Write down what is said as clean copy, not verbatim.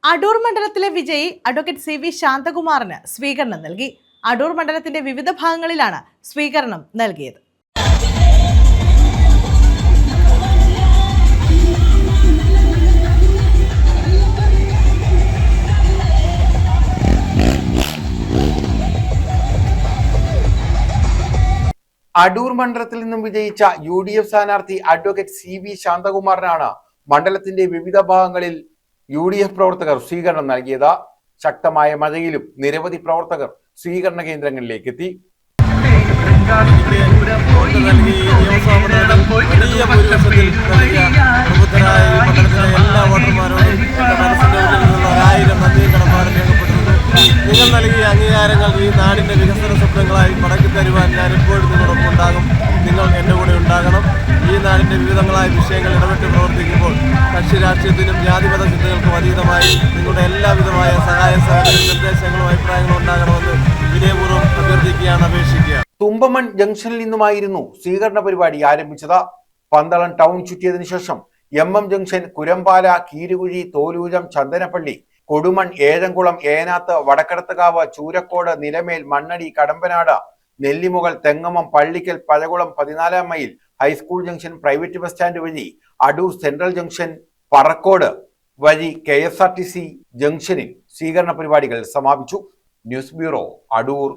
അടൂർ മണ്ഡലത്തിലെ വിജയി advocate CV ശാന്തകുമാറിന് സ്വീകരണം നൽകി. അടൂർ മണ്ഡലത്തിന്റെ വിവിധ ഭാഗങ്ങളിലാണ് സ്വീകരണം നൽകിയത്. അടൂർ മണ്ഡലത്തിൽ നിന്നും വിജയിച്ച UDF സ്ഥാനാർത്ഥി അഡ്വക്കേറ്റ് CV ശാന്തകുമാറിനാണ് മണ്ഡലത്തിന്റെ വിവിധ ഭാഗങ്ങളിൽ UDF പ്രവർത്തകർ സ്വീകരണം നൽകിയത്. ശക്തമായ മഴയിലും നിരവധി പ്രവർത്തകർ സ്വീകരണ കേന്ദ്രങ്ങളിലേക്ക് എത്തി. നിങ്ങൾ നൽകിയ അംഗീകാരങ്ങൾ ഈ നാടിന്റെ വികസന സ്വപ്നങ്ങളായി മടക്കി തരുവാൻ ഞാൻ എപ്പോഴും നിങ്ങളോടൊപ്പം ഉണ്ടാകും. നിങ്ങൾ എൻ്റെ കൂടെ ഉണ്ടാകണം. ഈ നാടിന്റെ വിവിധങ്ങളായ വിഷയങ്ങൾ ഇടപെട്ട് പ്രവർത്തിക്കുമ്പോൾ കക്ഷി രാഷ്ട്രീയത്തിനും ജാതിമത ചിന്തകൾക്കും അതീതമായി നിങ്ങളുടെ എല്ലാവിധമായ സഹായ സഹകരണ നിർദ്ദേശങ്ങളും അഭിപ്രായങ്ങളും ഉണ്ടാകണമെന്ന് വിനയപൂർവ്വം അഭ്യർത്ഥിക്കുകയാണ്, അപേക്ഷിക്കുക. തുമ്പമൺ ജംഗ്ഷനിൽ നിന്നുമായിരുന്നു സ്വീകരണ പരിപാടി ആരംഭിച്ചത്. പന്തളം ടൗൺ ചുറ്റിയതിനു ശേഷം MM junction, Kurampala, Keerukuzhi, Tholooram, Chandanappally, Kodumon, Ezhamkulam, Enathu, Vadakkadathukavu, Choorakode, Nilamel, Mannady, Kadampanad, Nellimukal, Thengamam, Pallickal, Pazhakulam, 14 mile, high school junction, private bus stand വഴി അടൂർ സെൻട്രൽ ജംഗ്ഷൻ, പറക്കോട് വഴി KSRTC ജംഗ്ഷനിൽ സ്വീകരണ പരിപാടികൾ സമാപിച്ചു. News bureau, Adoor.